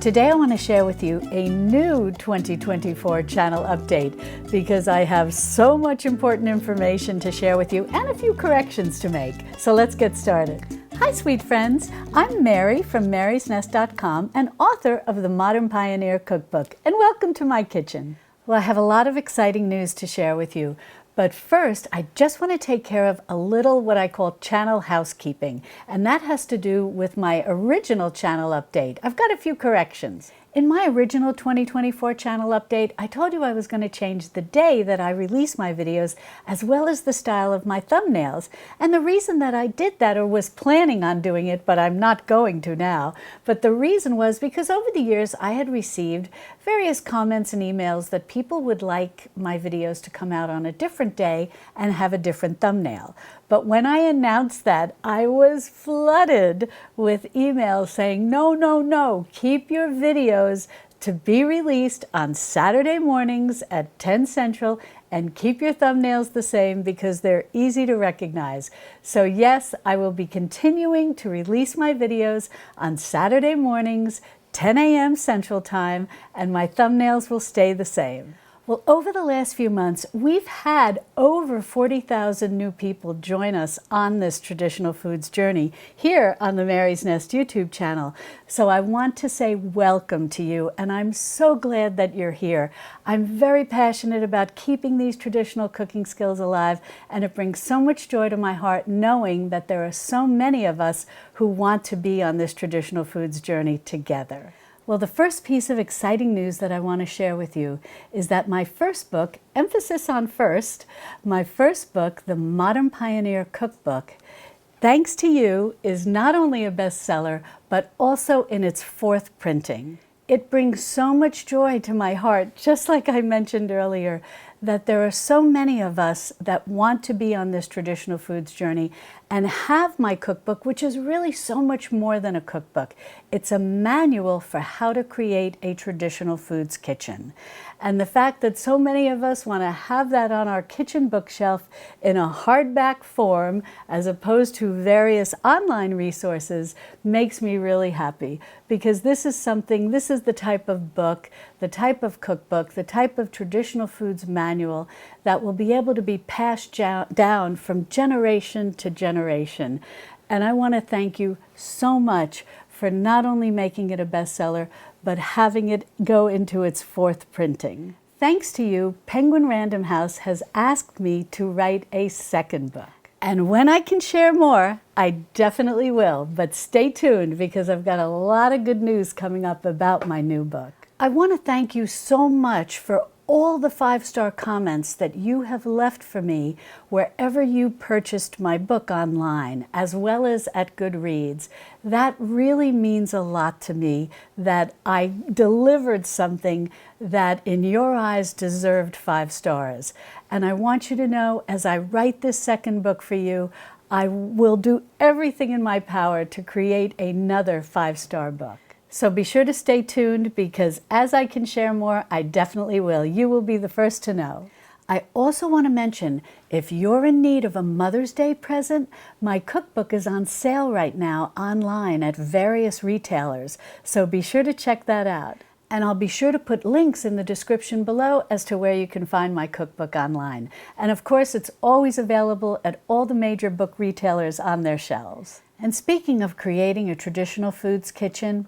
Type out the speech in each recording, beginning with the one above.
Today I want to share with you a new 2024 channel update because I have so much important information to share with you and a few corrections to make. So let's get started. Hi sweet friends, I'm Mary from marysnest.com and author of the Modern Pioneer Cookbook, and welcome to my kitchen. Well, I have a lot of exciting news to share with you. But first, I just want to take care of a little what I call channel housekeeping, and that has to do with my original channel update. I've got a few corrections. In my original 2024 channel update, I told you I was going to change the day that I release my videos as well as the style of my thumbnails. And the reason that I did that, or was planning on doing it, but I'm not going to now, but the reason was because over the years I had received various comments and emails that people would like my videos to come out on a different day and have a different thumbnail. But when I announced that, I was flooded with emails saying, no, keep your videos to be released on Saturday mornings at 10 Central and keep your thumbnails the same because they're easy to recognize. So yes, I will be continuing to release my videos on Saturday mornings, 10 a.m. Central Time, and my thumbnails will stay the same. Well, over the last few months, we've had over 40,000 new people join us on this traditional foods journey here on the Mary's Nest YouTube channel. So I want to say welcome to you, and I'm so glad that you're here. I'm very passionate about keeping these traditional cooking skills alive, and it brings so much joy to my heart knowing that there are so many of us who want to be on this traditional foods journey together. Well, the first piece of exciting news that I want to share with you is that my first book, emphasis on first, my first book, The Modern Pioneer Cookbook, thanks to you, is not only a bestseller, but also in its fourth printing. It brings so much joy to my heart, just like I mentioned earlier, that there are so many of us that want to be on this traditional foods journey and have my cookbook, which is really so much more than a cookbook. It's a manual for how to create a traditional foods kitchen. And the fact that so many of us want to have that on our kitchen bookshelf in a hardback form, as opposed to various online resources, makes me really happy. Because this is the type of book, the type of cookbook, the type of traditional foods manual that will be able to be passed down from generation to generation. And I want to thank you so much for not only making it a bestseller, but having it go into its fourth printing. Thanks to you, Penguin Random House has asked me to write a second book. And when I can share more, I definitely will, but stay tuned because I've got a lot of good news coming up about my new book. I want to thank you so much for all the 5-star comments that you have left for me wherever you purchased my book online, as well as at Goodreads. That really means a lot to me, that I delivered something that in your eyes deserved 5 stars. And I want you to know, as I write this second book for you, I will do everything in my power to create another 5-star book. So be sure to stay tuned because as I can share more, I definitely will. You will be the first to know. I also want to mention, if you're in need of a Mother's Day present, my cookbook is on sale right now online at various retailers. So be sure to check that out. And I'll be sure to put links in the description below as to where you can find my cookbook online. And of course, it's always available at all the major book retailers on their shelves. And speaking of creating a traditional foods kitchen,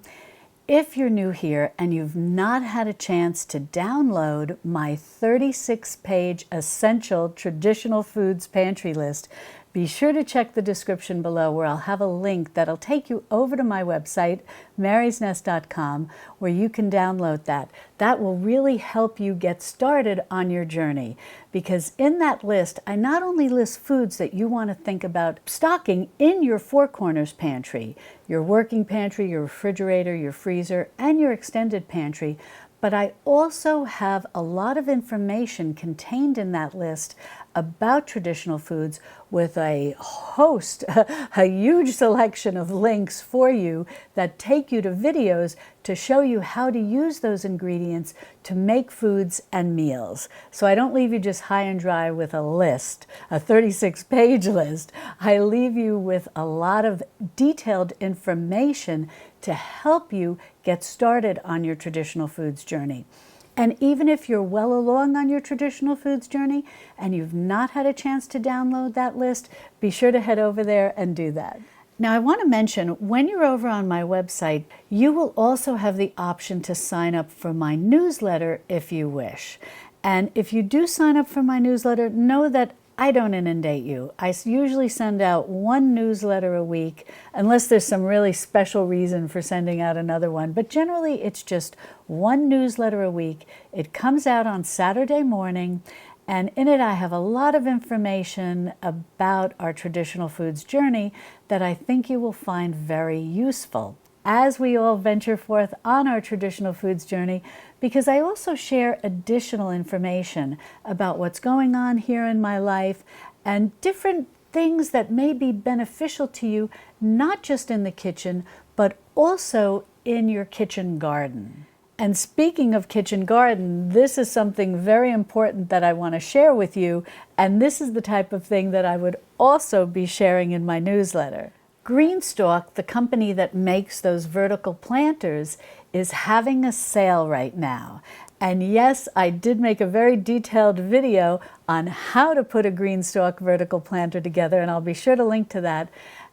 if you're new here and you've not had a chance to download my 36-page essential traditional foods pantry list, be sure to check the description below where I'll have a link that'll take you over to my website, marysnest.com, where you can download that. That will really help you get started on your journey, because in that list, I not only list foods that you want to think about stocking in your Four Corners pantry, your working pantry, your refrigerator, your freezer, and your extended pantry, but I also have a lot of information contained in that list about traditional foods with a host, a huge selection of links for you that take you to videos to show you how to use those ingredients to make foods and meals. So I don't leave you just high and dry with a list, a 36-page list. I leave you with a lot of detailed information to help you get started on your traditional foods journey. And even if you're well along on your traditional foods journey and you've not had a chance to download that list, be sure to head over there and do that. Now, I want to mention, when you're over on my website, you will also have the option to sign up for my newsletter if you wish. And if you do sign up for my newsletter, know that I don't inundate you. I usually send out one newsletter a week, unless there's some really special reason for sending out another one. But generally, it's just one newsletter a week. It comes out on Saturday morning, and in it I have a lot of information about our traditional foods journey that I think you will find very useful as we all venture forth on our traditional foods journey, because I also share additional information about what's going on here in my life and different things that may be beneficial to you, not just in the kitchen, but also in your kitchen garden. And speaking of kitchen garden, this is something very important that I want to share with you, and this is the type of thing that I would also be sharing in my newsletter. Greenstalk, the company that makes those vertical planters, is having a sale right now. And yes, I did make a very detailed video on how to put a Greenstalk vertical planter together, and I'll be sure to link to that.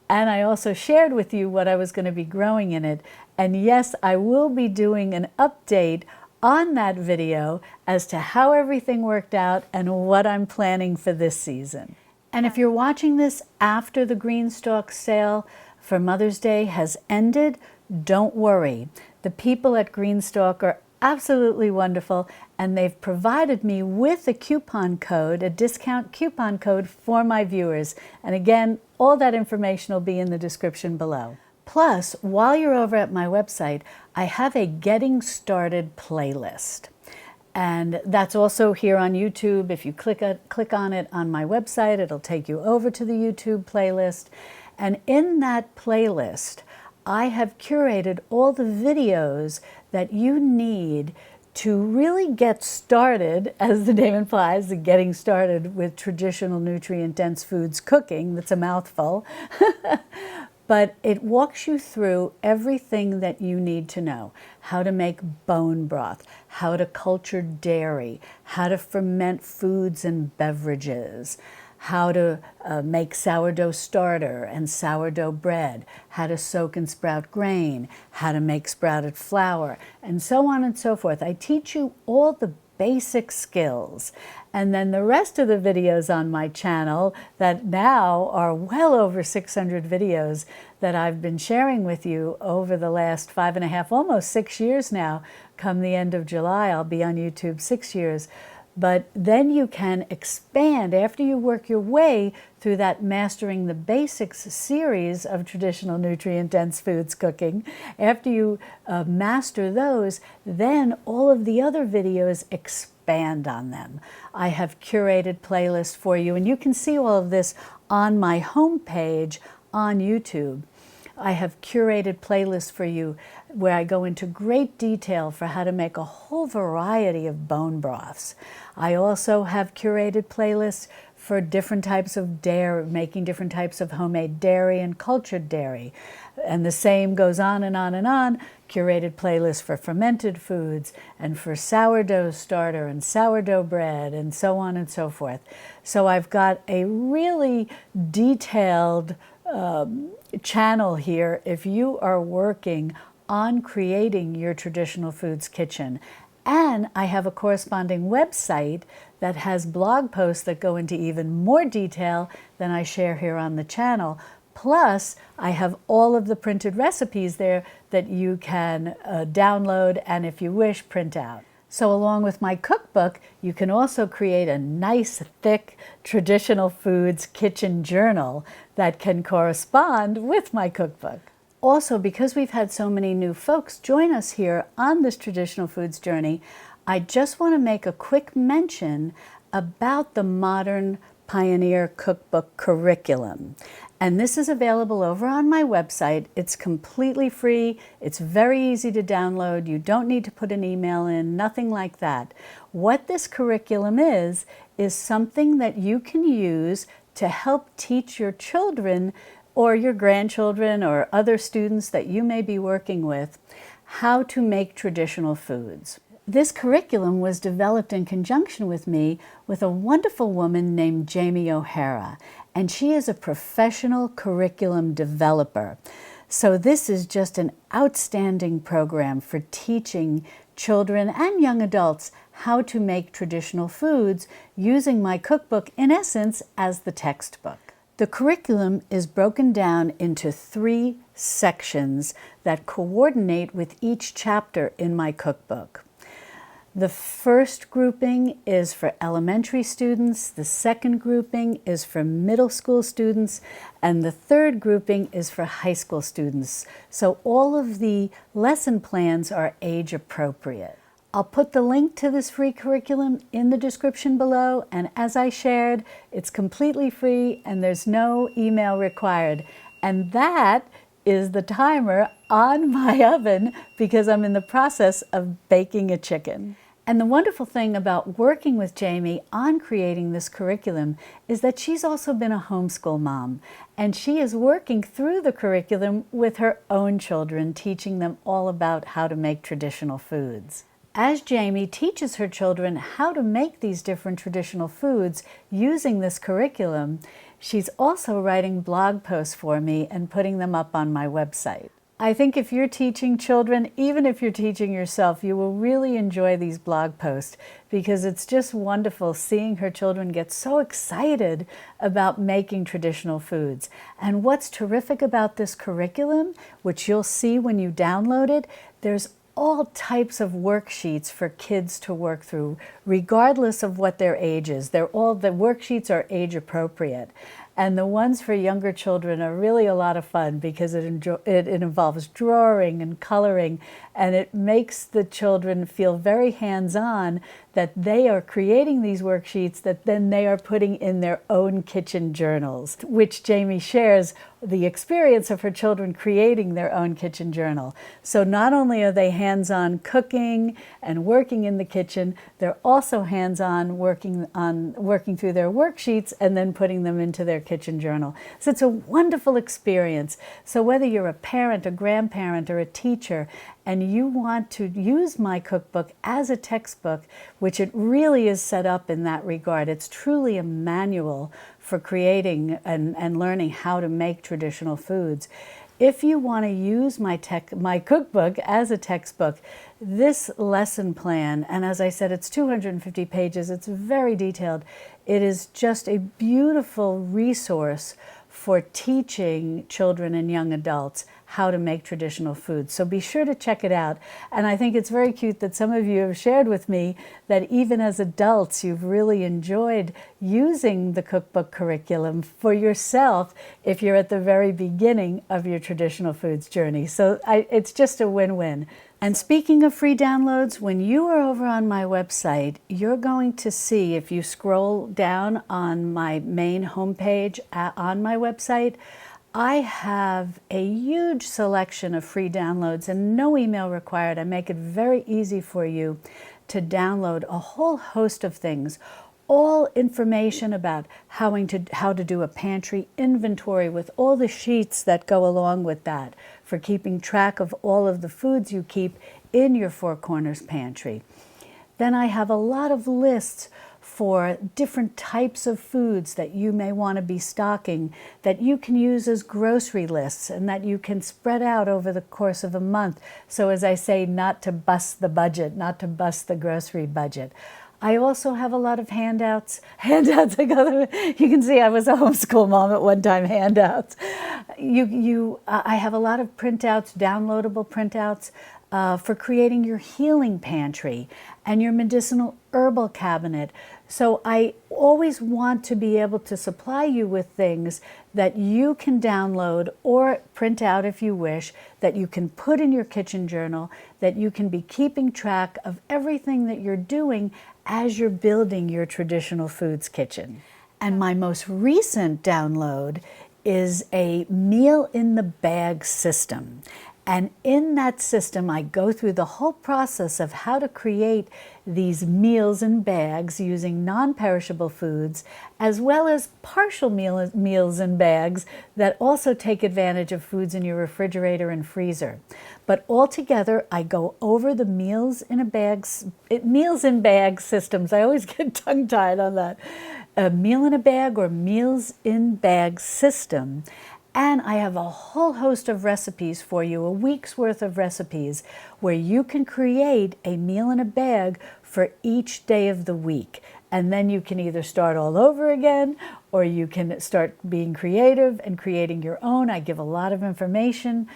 And I also shared with you what I was going to be growing in it. And yes, I will be doing an update on that video as to how everything worked out and what I'm planning for this season. And if you're watching this after the Greenstalk sale for Mother's Day has ended, don't worry. The people at Greenstalk are absolutely wonderful, and they've provided me with a coupon code, a discount coupon code for my viewers. And again, all that information will be in the description below. Plus, while you're over at my website, I have a Getting Started playlist. And that's also here on YouTube. If you click on it on my website, it'll take you over to the YouTube playlist. And in that playlist, I have curated all the videos that you need to really get started, as the name implies, the getting started with traditional nutrient-dense foods cooking. That's a mouthful. But it walks you through everything that you need to know. How to make bone broth, how to culture dairy, how to ferment foods and beverages, how to make sourdough starter and sourdough bread, how to soak and sprout grain, how to make sprouted flour, and so on and so forth. I teach you all the basic skills. And then the rest of the videos on my channel that now are well over 600 videos that I've been sharing with you over the last 5.5, almost 6 years now. Come the end of July, I'll be on YouTube 6 years. But then you can expand after you work your way through that Mastering the Basics series of traditional nutrient-dense foods cooking. After you master those, then all of the other videos expand on them. I have curated playlists for you, and you can see all of this on my homepage on YouTube. I have curated playlists for you where I go into great detail for how to make a whole variety of bone broths. I also have curated playlists for different types of dairy, making different types of homemade dairy and cultured dairy. And the same goes on and on and on. Curated playlists for fermented foods and for sourdough starter and sourdough bread and so on and so forth. So I've got a really detailed channel here if you are working on creating your traditional foods kitchen. And I have a corresponding website that has blog posts that go into even more detail than I share here on the channel. Plus, I have all of the printed recipes there that you can download and, if you wish, print out. So along with my cookbook, you can also create a nice, thick, traditional foods kitchen journal that can correspond with my cookbook. Also, because we've had so many new folks join us here on this traditional foods journey, I just want to make a quick mention about the Modern Pioneer Cookbook curriculum. And this is available over on my website. It's completely free. It's very easy to download. You don't need to put an email in, nothing like that. What this curriculum is something that you can use to help teach your children or your grandchildren or other students that you may be working with how to make traditional foods. This curriculum was developed in conjunction with me with a wonderful woman named Jamie O'Hara, and she is a professional curriculum developer. So this is just an outstanding program for teaching children and young adults how to make traditional foods using my cookbook, in essence, as the textbook. The curriculum is broken down into 3 sections that coordinate with each chapter in my cookbook. The first grouping is for elementary students, the second grouping is for middle school students, and the third grouping is for high school students. So all of the lesson plans are age appropriate. I'll put the link to this free curriculum in the description below, and as I shared, it's completely free and there's no email required. And that is the timer on my oven because I'm in the process of baking a chicken. And the wonderful thing about working with Jamie on creating this curriculum is that she's also been a homeschool mom, and she is working through the curriculum with her own children, teaching them all about how to make traditional foods. As Jamie teaches her children how to make these different traditional foods using this curriculum, she's also writing blog posts for me and putting them up on my website. I think if you're teaching children, even if you're teaching yourself, you will really enjoy these blog posts because it's just wonderful seeing her children get so excited about making traditional foods. And what's terrific about this curriculum, which you'll see when you download it, there's all types of worksheets for kids to work through, regardless of what their age is. The worksheets are age appropriate. And the ones for younger children are really a lot of fun because it involves drawing and coloring, and it makes the children feel very hands-on that they are creating these worksheets that then they are putting in their own kitchen journals, which Jamie shares the experience of her children creating their own kitchen journal. So not only are they hands-on cooking and working in the kitchen, they're also hands-on working through their worksheets and then putting them into their kitchen journal. So it's a wonderful experience. So whether you're a parent, a grandparent, or a teacher, and you want to use my cookbook as a textbook, which it really is set up in that regard, it's truly a manual for creating and learning how to make traditional foods. If you want to use my cookbook as a textbook, this lesson plan, and as I said, it's 250 pages, it's very detailed. It is just a beautiful resource for teaching children and young adults how to make traditional foods. So be sure to check it out. And I think it's very cute that some of you have shared with me that even as adults, you've really enjoyed using the cookbook curriculum for yourself if you're at the very beginning of your traditional foods journey. So it's just a win-win. And speaking of free downloads, when you are over on my website, you're going to see, if you scroll down on my main homepage on my website, I have a huge selection of free downloads and no email required. I make it very easy for you to download a whole host of things, all information about how to do a pantry inventory with all the sheets that go along with that for keeping track of all of the foods you keep in your Four Corners pantry. Then I have a lot of lists for different types of foods that you may want to be stocking that you can use as grocery lists and that you can spread out over the course of a month. So as I say, not to bust the budget, not to bust the grocery budget. I also have a lot of handouts. You can see I was a homeschool mom at one time, handouts. I have a lot of printouts, downloadable printouts for creating your healing pantry and your medicinal herbal cabinet. So I always want to be able to supply you with things that you can download or print out if you wish, that you can put in your kitchen journal, that you can be keeping track of everything that you're doing as you're building your traditional foods kitchen. And my most recent download is a meal in the bag system. And in that system, I go through the whole process of how to create these meals in bags using non-perishable foods, as well as partial meals in bags that also take advantage of foods in your refrigerator and freezer. But altogether, I go over the meals in bag systems. I always get tongue-tied on that. A meal in a bag or meals in bag system. And I have a whole host of recipes for you, a week's worth of recipes, where you can create a meal in a bag for each day of the week. And then you can either start all over again, or you can start being creative and creating your own. I give a lot of information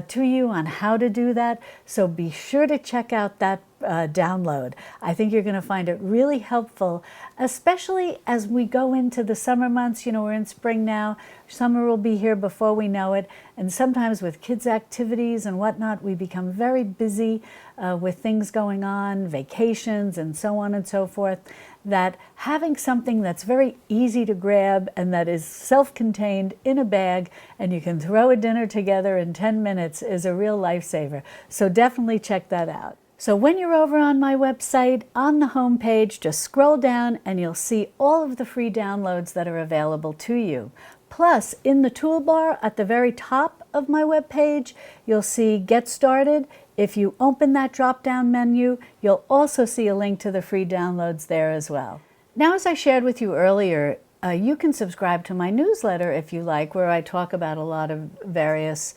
to you on how to do that. So be sure to check out that download. I think you're going to find it really helpful, especially as we go into the summer months. You know, we're in spring now. Summer will be here before we know it. And sometimes with kids' activities and whatnot, we become very busy with things going on, vacations and so on and so forth, that having something that's very easy to grab and that is self-contained in a bag and you can throw a dinner together in 10 minutes is a real lifesaver. So definitely check that out. So when you're over on my website, on the home page, just scroll down and you'll see all of the free downloads that are available to you. Plus, in the toolbar at the very top of my webpage, you'll see Get Started. If you open that drop-down menu, you'll also see a link to the free downloads there as well. Now, as I shared with you earlier, you can subscribe to my newsletter if you like, where I talk about a lot of various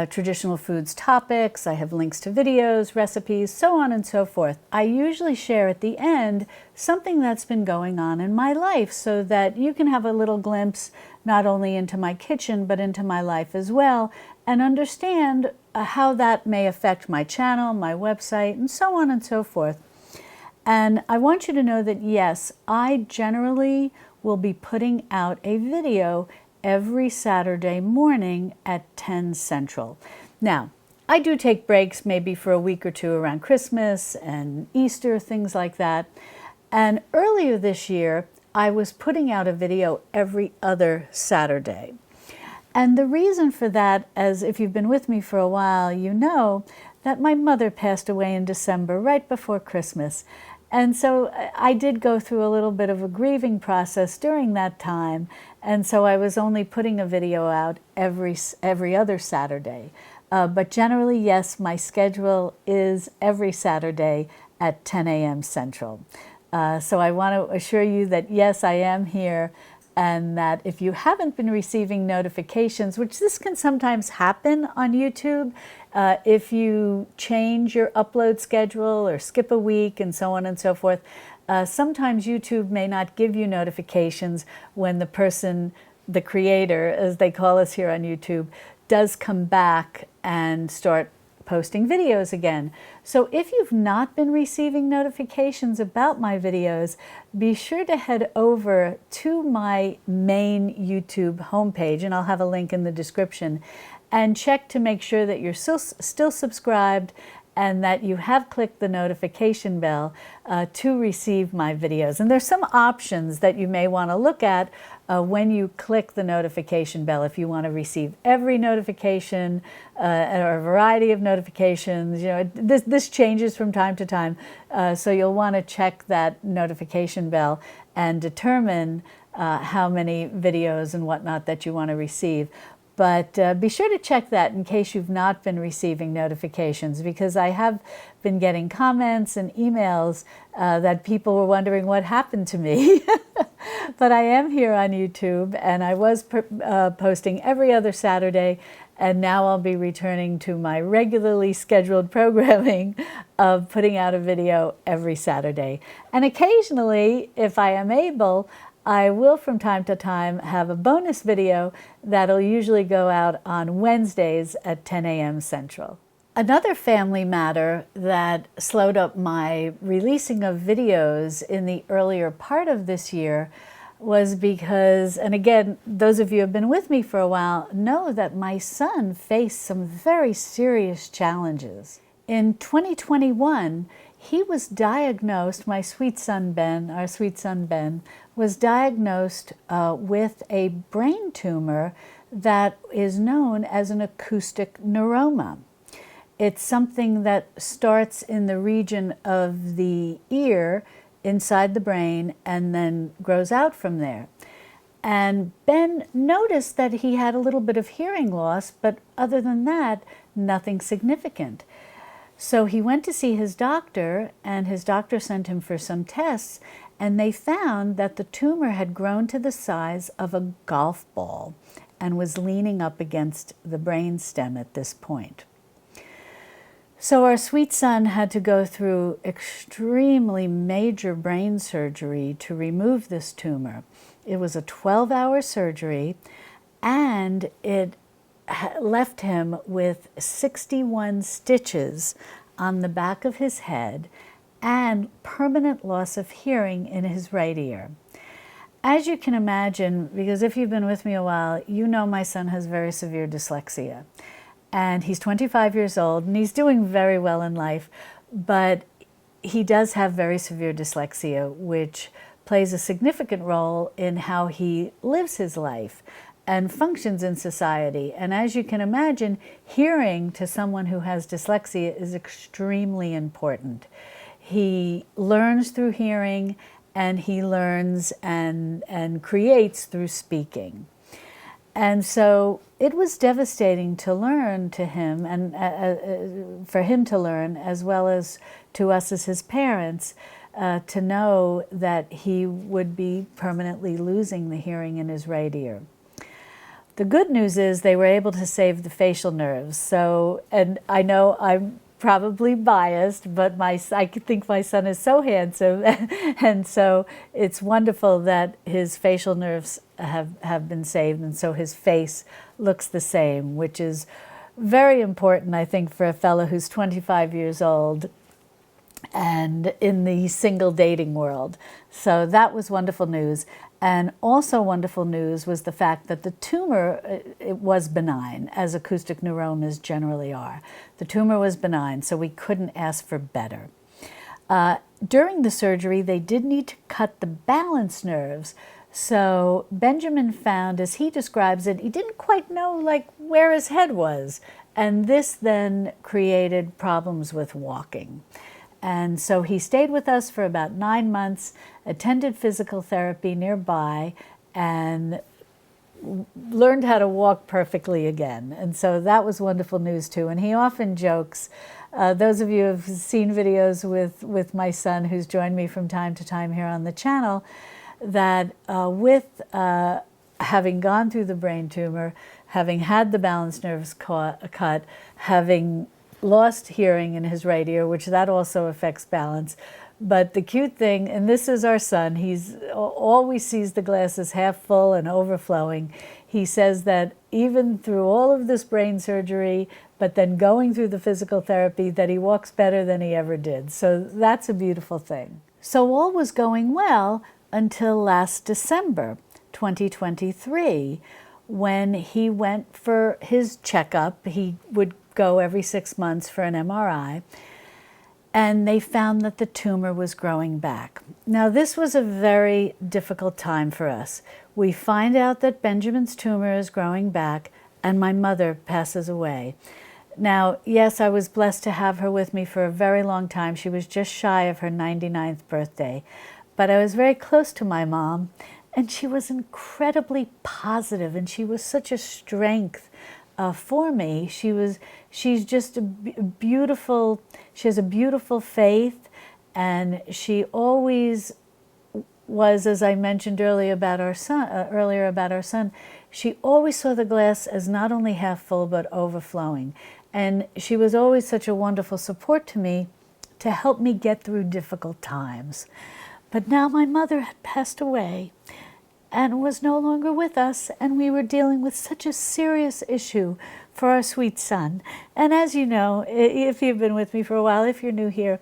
traditional foods topics. I have links to videos, recipes, so on and so forth. I usually share at the end something that's been going on in my life so that you can have a little glimpse not only into my kitchen but into my life as well, and understand how that may affect my channel, my website, and so on and so forth. And I want you to know that yes, I generally will be putting out a video every Saturday morning at 10 Central. Now, I do take breaks maybe for a week or two around Christmas and Easter, things like that. And earlier this year, I was putting out a video every other Saturday. And the reason for that, as if you've been with me for a while, you know that my mother passed away in December, right before Christmas. And so I did go through a little bit of a grieving process during that time. And so I was only putting a video out every other Saturday. But generally, yes, my schedule is every Saturday at 10 a.m. Central. So I want to assure you that yes, I am here, and that if you haven't been receiving notifications, which this can sometimes happen on YouTube, if you change your upload schedule or skip a week and so on and so forth, sometimes YouTube may not give you notifications when the person, the creator, as they call us here on YouTube, does come back and start posting videos again. So if you've not been receiving notifications about my videos, be sure to head over to my main YouTube homepage, and I'll have a link in the description, and check to make sure that you're still subscribed and that you have clicked the notification bell to receive my videos. And there's some options that you may want to look at when you click the notification bell. If you want to receive every notification or a variety of notifications, you know, this changes from time to time. So you'll want to check that notification bell and determine how many videos and whatnot that you want to receive. But be sure to check that in case you've not been receiving notifications, because I have been getting comments and emails that people were wondering what happened to me. But I am here on YouTube, and I was posting every other Saturday, and now I'll be returning to my regularly scheduled programming of putting out a video every Saturday. And occasionally, if I am able, I will from time to time have a bonus video that'll usually go out on Wednesdays at 10 a.m. Central. Another family matter that slowed up my releasing of videos in the earlier part of this year was because, and again, those of you who have been with me for a while know that my son faced some very serious challenges. In 2021, he was diagnosed, my sweet son Ben, our sweet son Ben, was diagnosed with a brain tumor that is known as an acoustic neuroma. It's something that starts in the region of the ear, inside the brain, and then grows out from there. And Ben noticed that he had a little bit of hearing loss, but other than that, nothing significant. So he went to see his doctor, and his doctor sent him for some tests, and they found that the tumor had grown to the size of a golf ball and was leaning up against the brain stem at this point. So our sweet son had to go through extremely major brain surgery to remove this tumor. It was a 12-hour surgery, and it left him with 61 stitches on the back of his head and permanent loss of hearing in his right ear. As you can imagine, because if you've been with me a while, you know my son has very severe dyslexia. And he's 25 years old, and he's doing very well in life, but he does have very severe dyslexia, which plays a significant role in how he lives his life and functions in society. And as you can imagine, hearing to someone who has dyslexia is extremely important. He learns through hearing, and he learns and creates through speaking. And so it was devastating to learn to him, and for him to learn, as well as to us as his parents, to know that he would be permanently losing the hearing in his right ear. The good news is they were able to save the facial nerves. So, and I know I'm probably biased, but I think my son is so handsome, and so it's wonderful that his facial nerves have been saved, and so his face looks the same, which is very important, I think, for a fellow who's 25 years old and in the single dating world. So that was wonderful news. And also wonderful news was the fact that the tumor, it was benign, as acoustic neuromas generally are. The tumor was benign, so we couldn't ask for better. During the surgery, they did need to cut the balance nerves. So Benjamin found, as he describes it, he didn't quite know where his head was. And this then created problems with walking. And so he stayed with us for about 9 months, attended physical therapy nearby, and learned how to walk perfectly again. And so that was wonderful news too. And he often jokes, those of you who have seen videos with my son, who's joined me from time to time here on the channel, that with having gone through the brain tumor, having had the balance nerves cut, having lost hearing in his right ear, which that also affects balance. But the cute thing, and this is our son, he's always sees the glass as half full and overflowing. He says that even through all of this brain surgery, but then going through the physical therapy, that he walks better than he ever did. So that's a beautiful thing. So all was going well until last December 2023, when he went for his checkup. He would go every 6 months for an MRI, and they found that the tumor was growing back. Now, this was a very difficult time for us. We find out that Benjamin's tumor is growing back, and my mother passes away. Now, yes, I was blessed to have her with me for a very long time. She was just shy of her 99th birthday, but I was very close to my mom, and she was incredibly positive, and she was such a strength for me. She's just a beautiful, she has a beautiful faith, and she always was, as I mentioned earlier about our son, she always saw the glass as not only half full but overflowing. And she was always such a wonderful support to me to help me get through difficult times. But now my mother had passed away and was no longer with us, and we were dealing with such a serious issue for our sweet son. And as you know, if you've been with me for a while, if you're new here,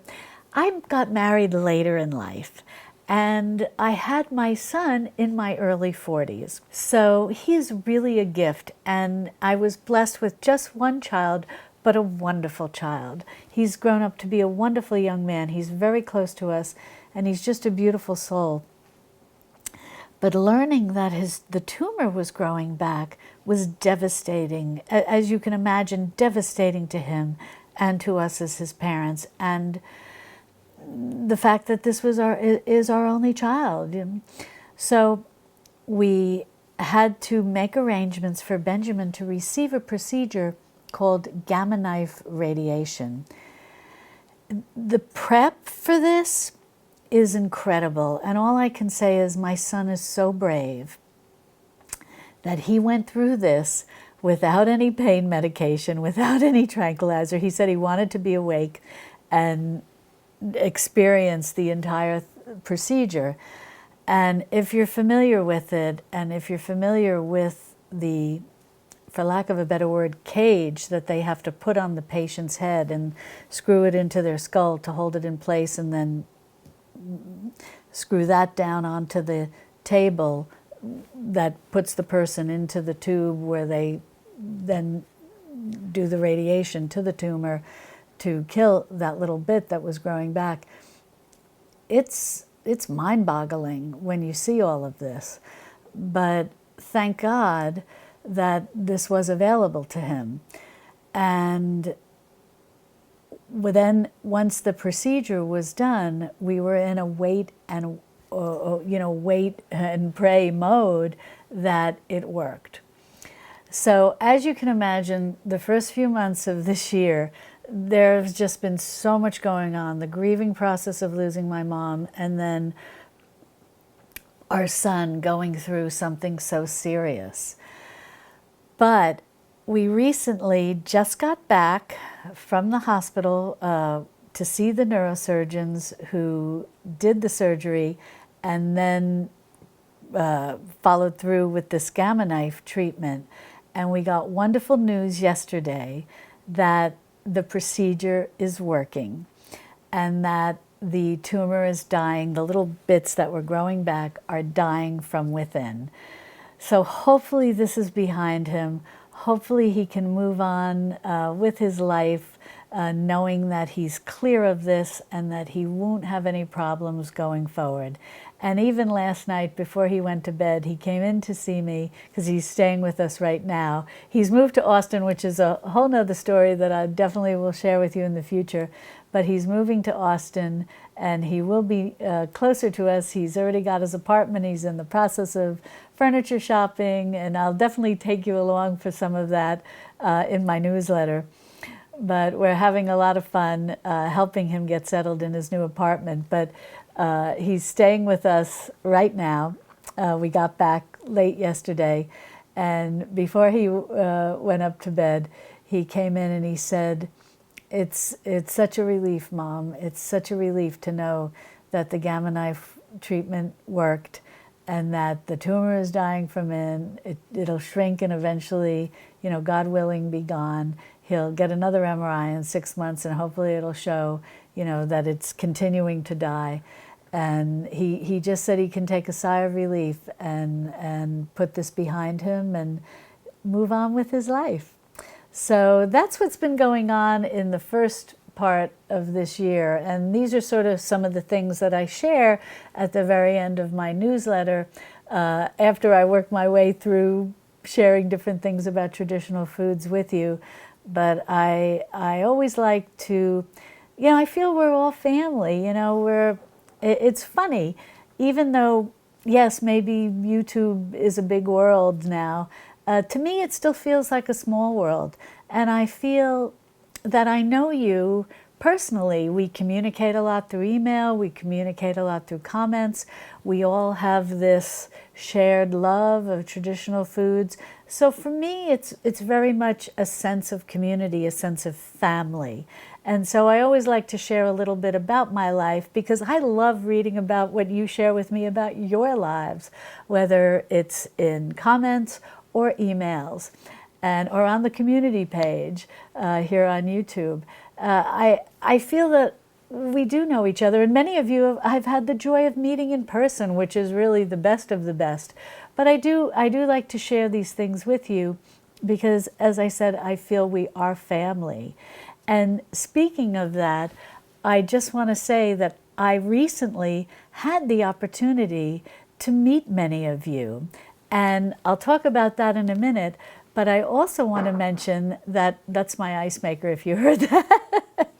I got married later in life, and I had my son in my early 40s. So he's really a gift, and I was blessed with just one child, but a wonderful child. He's grown up to be a wonderful young man. He's very close to us, and he's just a beautiful soul. But learning that the tumor was growing back was devastating, as you can imagine, devastating to him and to us as his parents, and the fact that this was is our only child. So we had to make arrangements for Benjamin to receive a procedure called Gamma knife radiation. The prep for this is incredible, and all I can say is my son is so brave that he went through this without any pain medication, without any tranquilizer. He said he wanted to be awake and experience the entire procedure. And if you're familiar with it, and if you're familiar with the, for lack of a better word, cage that they have to put on the patient's head and screw it into their skull to hold it in place, and then screw that down onto the table that puts the person into the tube where they then do the radiation to the tumor to kill that little bit that was growing back. It's mind-boggling when you see all of this. But thank God that this was available to him. And then once the procedure was done, we were in a wait and pray mode that it worked. So as you can imagine, the first few months of this year, there's just been so much going on. The grieving process of losing my mom, and then our son going through something so serious. But we recently just got back from the hospital to see the neurosurgeons who did the surgery and then followed through with this Gamma knife treatment. And we got wonderful news yesterday that the procedure is working and that the tumor is dying. The little bits that were growing back are dying from within. So hopefully this is behind him. Hopefully he can move on with his life, knowing that he's clear of this and that he won't have any problems going forward. And even last night, before he went to bed, he came in to see me because he's staying with us right now. He's moved to Austin, which is a whole nother story that I definitely will share with you in the future. But he's moving to Austin, and he will be closer to us. He's already got his apartment. He's in the process of furniture shopping, and I'll definitely take you along for some of that in my newsletter. But we're having a lot of fun helping him get settled in his new apartment. But he's staying with us right now. We got back late yesterday, and before he went up to bed, he came in and he said, It's such a relief, Mom. It's such a relief to know that the Gamma knife treatment worked and that the tumor is dying from it'll shrink and eventually, God willing, be gone. He'll get another MRI in 6 months and hopefully it'll show, that it's continuing to die. And he just said he can take a sigh of relief and put this behind him and move on with his life. So that's what's been going on in the first part of this year. And these are sort of some of the things that I share at the very end of my newsletter after I work my way through sharing different things about traditional foods with you. But I always like to, I feel we're all family, it's funny, even though, yes, maybe YouTube is a big world now, to me it still feels like a small world. And I feel that I know you personally. We communicate a lot through email, we communicate a lot through comments, we all have this shared love of traditional foods. So for me, it's very much a sense of community, a sense of family. And so I always like to share a little bit about my life because I love reading about what you share with me about your lives, whether it's in comments or emails or on the community page here on YouTube. I feel that we do know each other, and many of you I've had the joy of meeting in person, which is really the best of the best. But I do like to share these things with you because, as I said, I feel we are family. And speaking of that, I just want to say that I recently had the opportunity to meet many of you. And I'll talk about that in a minute. But I also want to mention that that's my ice maker, if you heard that.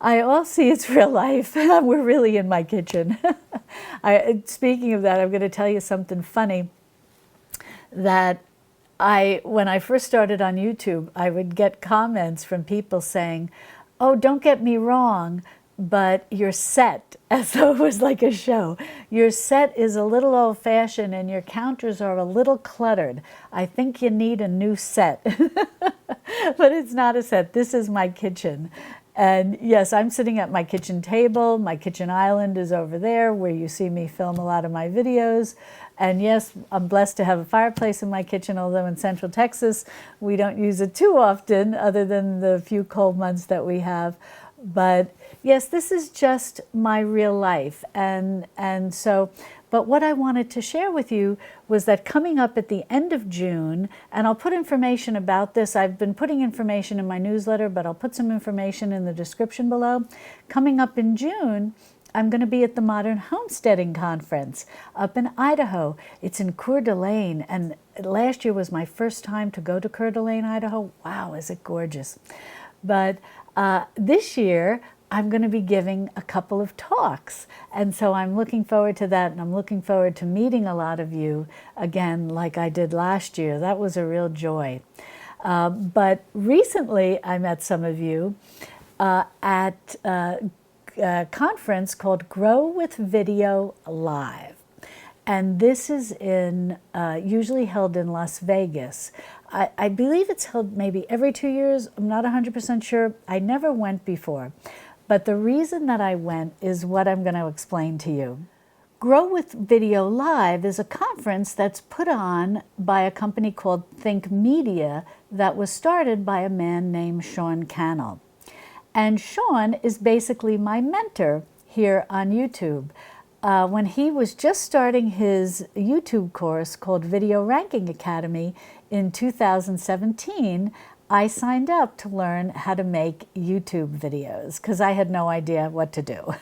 I all see it's real life. We're really in my kitchen. Speaking of that, I'm going to tell you something funny. That when I first started on YouTube, I would get comments from people saying, "Oh, don't get me wrong, but your set," as though it was like a show, "your set is a little old-fashioned and your counters are a little cluttered. I think you need a new set." But it's not a set. This is my kitchen. And yes, I'm sitting at my kitchen table. My kitchen island is over there where you see me film a lot of my videos. And yes, I'm blessed to have a fireplace in my kitchen, although in Central Texas, we don't use it too often, other than the few cold months that we have. But yes, this is just my real life. But what I wanted to share with you was that coming up at the end of June, and I'll put information about this. I've been putting information in my newsletter, but I'll put some information in the description below. Coming up in June, I'm going to be at the Modern Homesteading Conference up in Idaho. It's in Coeur d'Alene, and last year was my first time to go to Coeur d'Alene, Idaho. Wow, is it gorgeous. But this year, I'm going to be giving a couple of talks. And so I'm looking forward to that, and I'm looking forward to meeting a lot of you again like I did last year. That was a real joy. But recently I met some of you at a conference called Grow with Video Live. And this is usually held in Las Vegas. I believe it's held maybe every 2 years. I'm not 100% sure. I never went before. But the reason that I went is what I'm going to explain to you. Grow with Video Live is a conference that's put on by a company called Think Media that was started by a man named Sean Cannell. And Sean is basically my mentor here on YouTube. When he was just starting his YouTube course called Video Ranking Academy in 2017, I signed up to learn how to make YouTube videos because I had no idea what to do.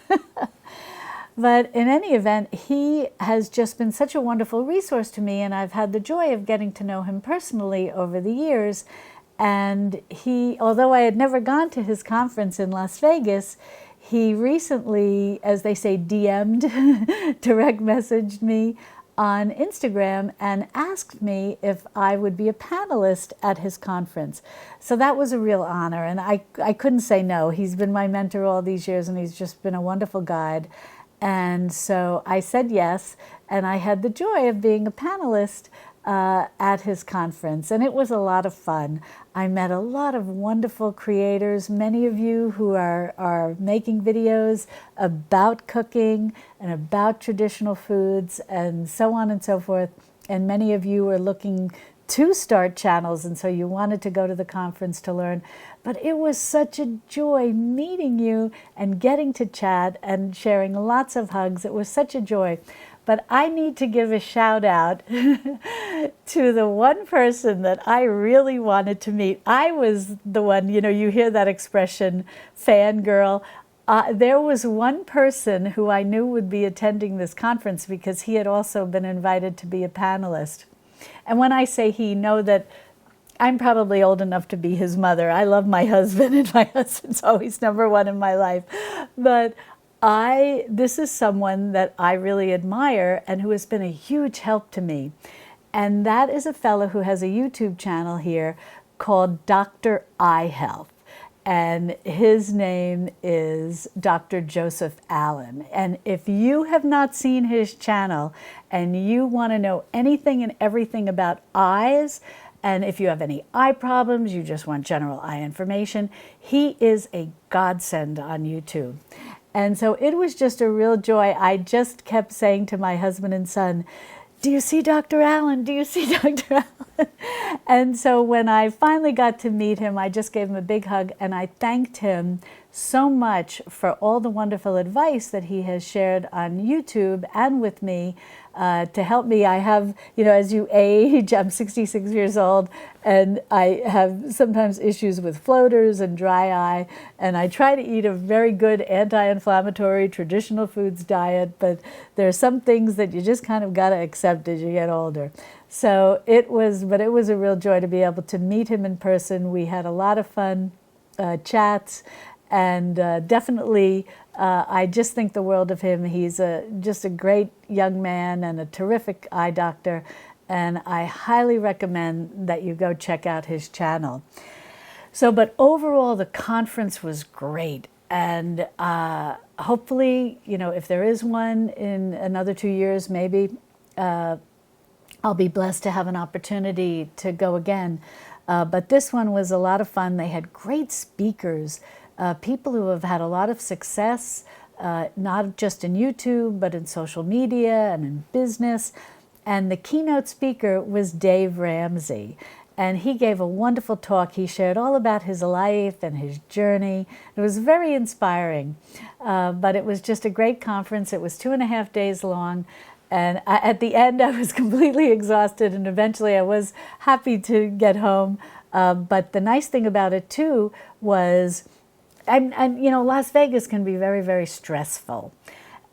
But in any event, he has just been such a wonderful resource to me, and I've had the joy of getting to know him personally over the years. And although I had never gone to his conference in Las Vegas, he recently, as they say, DM'd, direct messaged me on Instagram and asked me if I would be a panelist at his conference. So that was a real honor, and I couldn't say no. He's been my mentor all these years, and he's just been a wonderful guide. And so I said yes, and I had the joy of being a panelist at his conference, and it was a lot of fun. I met a lot of wonderful creators, many of you who are making videos about cooking and about traditional foods and so on and so forth, and many of you are looking to start channels, and so you wanted to go to the conference to learn. But it was such a joy meeting you and getting to chat and sharing lots of hugs. It was such a joy. But I need to give a shout out to the one person that I really wanted to meet. I was the one, you hear that expression, fangirl. There was one person who I knew would be attending this conference because he had also been invited to be a panelist. And when I say he, know that I'm probably old enough to be his mother. I love my husband, and my husband's always number one in my life. But this is someone that I really admire and who has been a huge help to me. And that is a fellow who has a YouTube channel here called Dr. Eye Health. And his name is Dr. Joseph Allen. And if you have not seen his channel and you want to know anything and everything about eyes, and if you have any eye problems, you just want general eye information, he is a godsend on YouTube. And so it was just a real joy. I just kept saying to my husband and son, "Do you see Dr. Allen? Do you see Dr. Allen?" And so when I finally got to meet him, I just gave him a big hug, and I thanked him so much for all the wonderful advice that he has shared on YouTube and with me to help me. I have, as you age, I'm 66 years old, and I have sometimes issues with floaters and dry eye, and I try to eat a very good anti-inflammatory traditional foods diet, but there are some things that you just kind of got to accept as you get older. So it was a real joy to be able to meet him in person. We had a lot of fun chats, and definitely I just think the world of him. He's just a great young man and a terrific eye doctor, and I highly recommend that you go check out his channel. So, but overall, the conference was great, and hopefully, if there is one in another 2 years, maybe I'll be blessed to have an opportunity to go again. But this one was a lot of fun. They had great speakers, people who have had a lot of success, not just in YouTube, but in social media and in business. And the keynote speaker was Dave Ramsey. And he gave a wonderful talk. He shared all about his life and his journey. It was very inspiring. But it was just a great conference. It was 2.5 days long. And at the end, I was completely exhausted, and eventually I was happy to get home. But the nice thing about it, too, was, Las Vegas can be very, very stressful.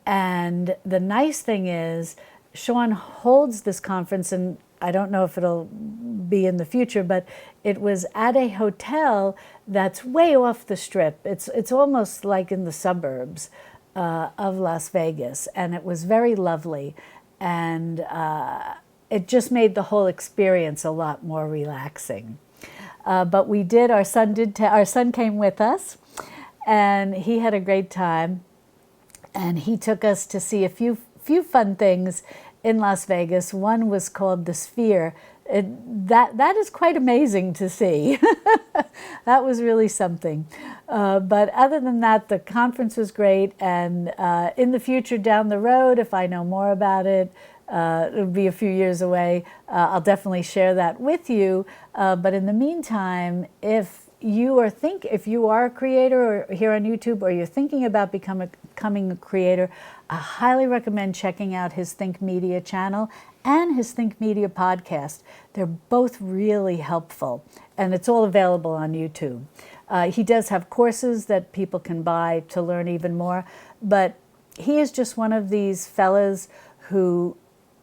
And the nice thing is, Sean holds this conference, and I don't know if it'll be in the future, but it was at a hotel that's way off the strip. It's almost like in the suburbs of Las Vegas, and it was very lovely, and it just made the whole experience a lot more relaxing. But we did. Our son came with us, and he had a great time, and he took us to see a few fun things in Las Vegas. One was called the Sphere. That is quite amazing to see. That was really something. But other than that, the conference was great. And in the future, down the road, if I know more about it, it'll be a few years away, I'll definitely share that with you. But in the meantime, if you are a creator or here on YouTube, or you're thinking about becoming a creator, I highly recommend checking out his Think Media channel and his Think Media podcast. They're both really helpful, and it's all available on YouTube. He does have courses that people can buy to learn even more, but he is just one of these fellas who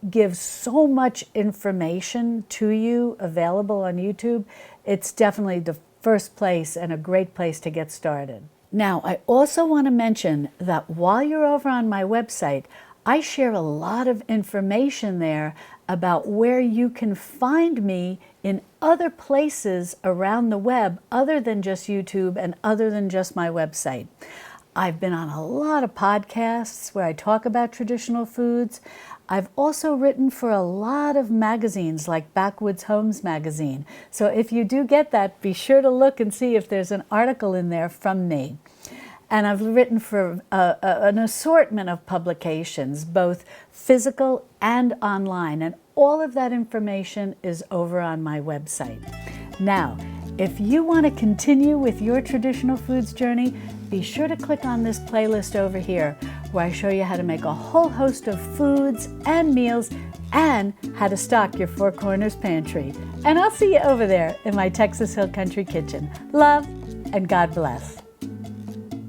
gives so much information to you available on YouTube. It's definitely the first place and a great place to get started. Now, I also want to mention that while you're over on my website, I share a lot of information there about where you can find me in other places around the web other than just YouTube and other than just my website. I've been on a lot of podcasts where I talk about traditional foods. I've also written for a lot of magazines like Backwoods Homes magazine. So if you do get that, be sure to look and see if there's an article in there from me. And I've written for an assortment of publications, both physical and online. And all of that information is over on my website. Now, if you want to continue with your traditional foods journey, be sure to click on this playlist over here, where I show you how to make a whole host of foods and meals and how to stock your Four Corners pantry. And I'll see you over there in my Texas Hill Country Kitchen. Love and God bless.